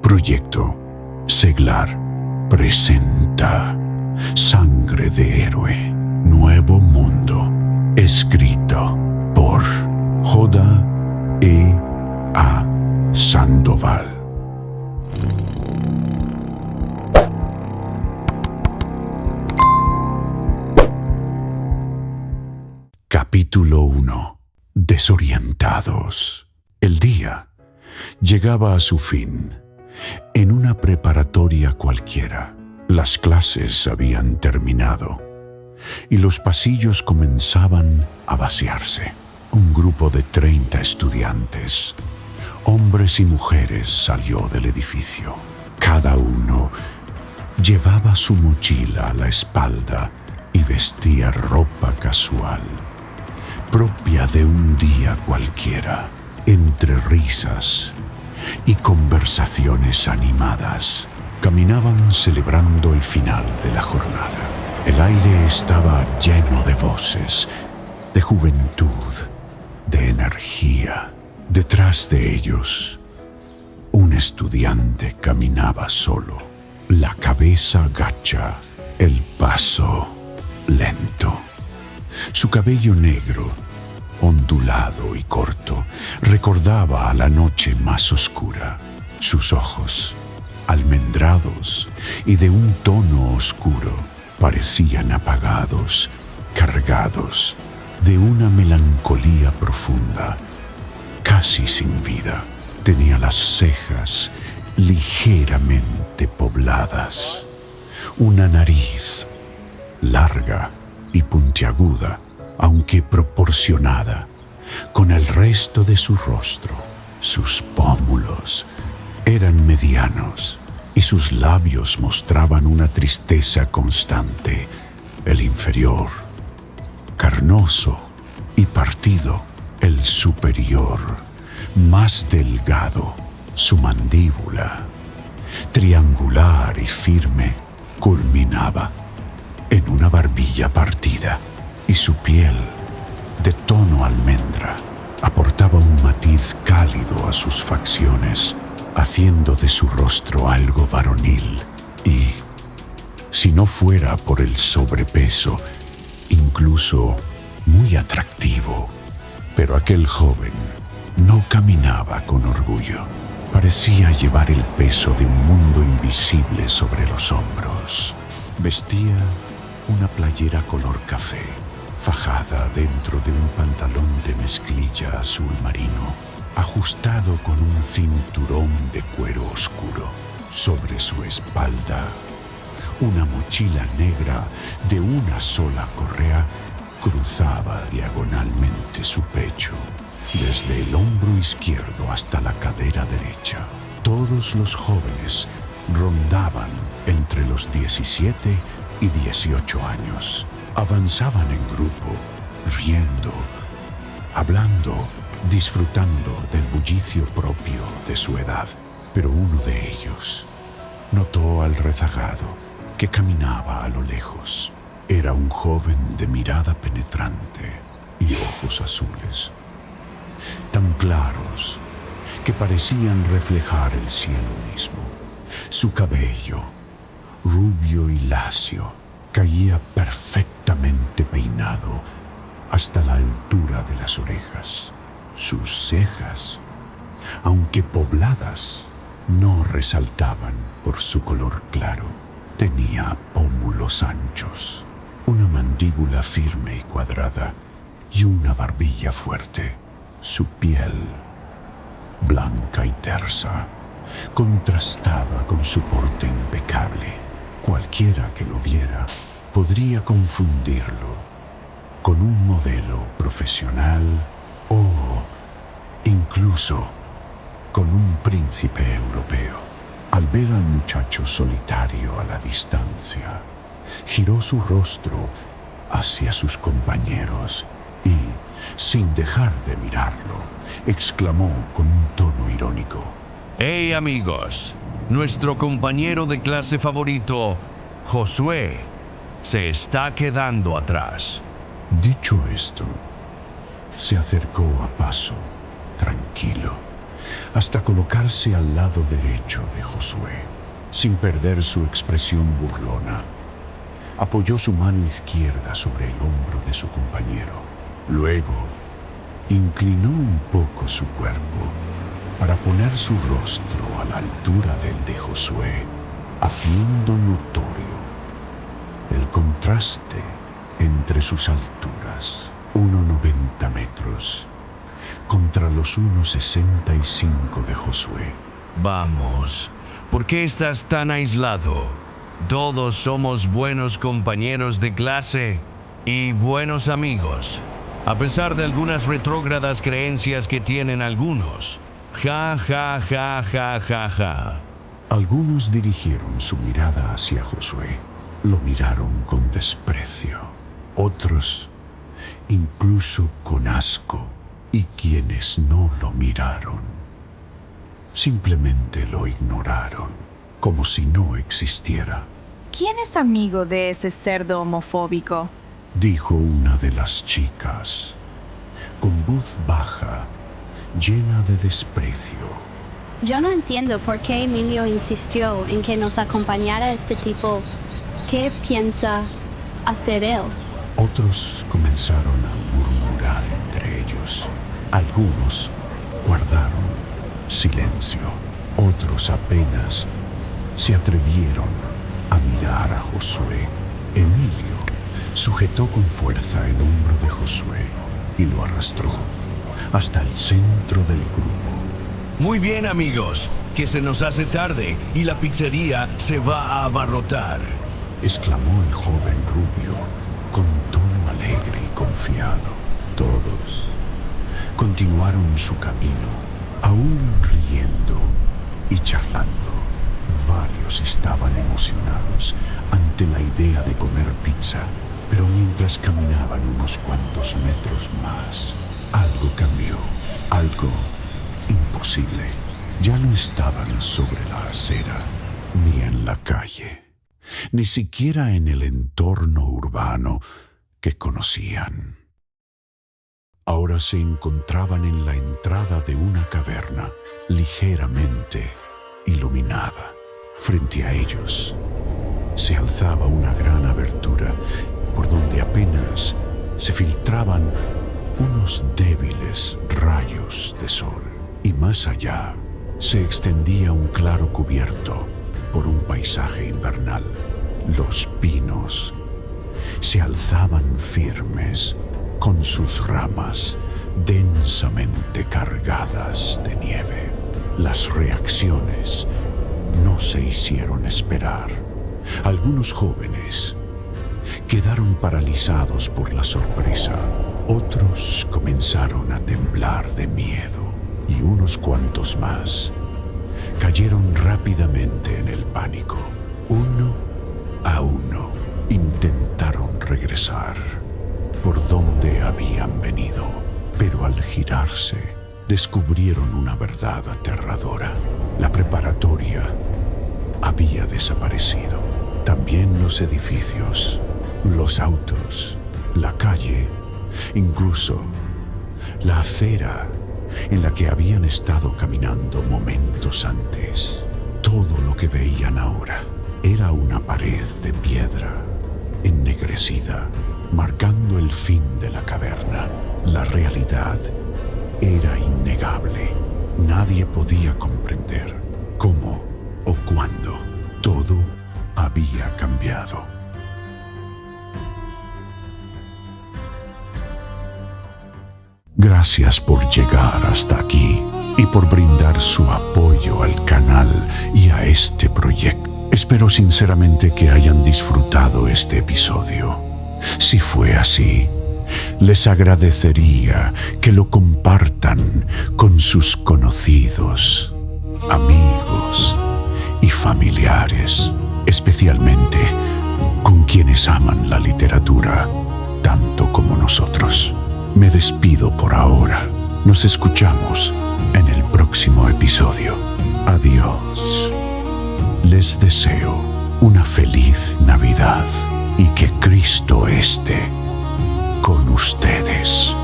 Proyecto Seglar presenta Sangre de Héroe, Nuevo Mundo, escrito por J.E.A. Sandoval. Capítulo 1. Desorientados. El día llegaba a su fin. En una preparatoria cualquiera, las clases habían terminado y los pasillos comenzaban a vaciarse. Un grupo de 30 estudiantes, hombres y mujeres, salió del edificio. Cada uno llevaba su mochila a la espalda y vestía ropa casual, propia de un día cualquiera, entre risas y conversaciones animadas. Caminaban celebrando el final de la jornada. El aire estaba lleno de voces, de juventud, de energía. Detrás de ellos, un estudiante caminaba solo, la cabeza gacha, el paso lento. Su cabello negro, ondulado y corto, recordaba a la noche más oscura. Sus ojos, almendrados y de un tono oscuro, parecían apagados, cargados de una melancolía profunda, casi sin vida. Tenía las cejas ligeramente pobladas, una nariz larga y puntiaguda, aunque proporcionada con el resto de su rostro. Sus pómulos eran medianos y sus labios mostraban una tristeza constante. El inferior, carnoso y partido; el superior, más delgado. Su mandíbula, triangular y firme, culminaba en una barbilla partida, y su piel, de tono almendra, aportaba un matiz cálido a sus facciones, haciendo de su rostro algo varonil y, si no fuera por el sobrepeso, incluso muy atractivo. Pero aquel joven no caminaba con orgullo. Parecía llevar el peso de un mundo invisible sobre los hombros. Vestía una playera color café, fajada dentro de un pantalón de mezclilla azul marino, ajustado con un cinturón de cuero oscuro. Sobre su espalda, una mochila negra de una sola correa cruzaba diagonalmente su pecho, desde el hombro izquierdo hasta la cadera derecha. Todos los jóvenes rondaban entre los 17 y 18 años. Avanzaban en grupo, riendo, hablando, disfrutando del bullicio propio de su edad. Pero uno de ellos notó al rezagado que caminaba a lo lejos. Era un joven de mirada penetrante y ojos azules, tan claros que parecían reflejar el cielo mismo. Su cabello, rubio y lacio, caía perfectamente peinado hasta la altura de las orejas. Sus cejas, aunque pobladas, no resaltaban por su color claro. Tenía pómulos anchos, una mandíbula firme y cuadrada y una barbilla fuerte. Su piel, blanca y tersa, contrastaba con su porte impecable. Cualquiera que lo viera podría confundirlo con un modelo profesional o incluso con un príncipe europeo. Al ver al muchacho solitario a la distancia, giró su rostro hacia sus compañeros y, sin dejar de mirarlo, exclamó con un tono irónico: ¡Hey, amigos! Nuestro compañero de clase favorito, Josué, se está quedando atrás. Dicho esto, se acercó a paso tranquilo hasta colocarse al lado derecho de Josué. Sin perder su expresión burlona, apoyó su mano izquierda sobre el hombro de su compañero. Luego, inclinó un poco su cuerpo para poner su rostro a la altura del de Josué, haciendo notorio el contraste entre sus alturas, 1,90 metros, contra los 1,65 de Josué. Vamos, ¿por qué estás tan aislado? Todos somos buenos compañeros de clase y buenos amigos, a pesar de algunas retrógradas creencias que tienen algunos. Ja, ja, ja, ja, ja, ja. Algunos dirigieron su mirada hacia Josué. Lo miraron con desprecio. Otros, incluso con asco. Y quienes no lo miraron, simplemente lo ignoraron, como si no existiera. ¿Quién es amigo de ese cerdo homofóbico? Dijo una de las chicas, con voz baja, llena de desprecio. Yo no entiendo por qué Emilio insistió en que nos acompañara este tipo. ¿Qué piensa hacer él? Otros comenzaron a murmurar entre ellos. Algunos guardaron silencio. Otros apenas se atrevieron a mirar a Josué. Emilio sujetó con fuerza el hombro de Josué y lo arrastró hasta el centro del grupo. Muy bien, amigos, que se nos hace tarde y la pizzería se va a abarrotar, exclamó el joven rubio con tono alegre y confiado. Todos continuaron su camino, aún riendo y charlando. Varios estaban emocionados ante la idea de comer pizza, pero mientras caminaban unos cuantos metros más, algo cambió, algo imposible. Ya no estaban sobre la acera, ni en la calle, ni siquiera en el entorno urbano que conocían. Ahora se encontraban en la entrada de una caverna ligeramente iluminada. Frente a ellos se alzaba una gran abertura por donde apenas se filtraban unos débiles rayos de sol. Y más allá se extendía un claro cubierto por un paisaje invernal. Los pinos se alzaban firmes con sus ramas densamente cargadas de nieve. Las reacciones no se hicieron esperar. Algunos jóvenes quedaron paralizados por la sorpresa. Otros comenzaron a temblar de miedo y unos cuantos más cayeron rápidamente en el pánico. Uno a uno intentaron regresar por donde habían venido, pero al girarse descubrieron una verdad aterradora. La preparatoria había desaparecido. También los edificios, los autos, la calle, incluso la acera en la que habían estado caminando momentos antes. Todo lo que veían ahora era una pared de piedra ennegrecida, marcando el fin de la caverna. La realidad era innegable. Nadie podía comprender cómo o cuándo todo había cambiado. Gracias por llegar hasta aquí y por brindar su apoyo al canal y a este proyecto. Espero sinceramente que hayan disfrutado este episodio. Si fue así, les agradecería que lo compartan con sus conocidos, amigos y familiares, especialmente con quienes aman la literatura tanto como nosotros. Me despido por ahora. Nos escuchamos en el próximo episodio. Adiós. Les deseo una feliz Navidad y que Cristo esté con ustedes.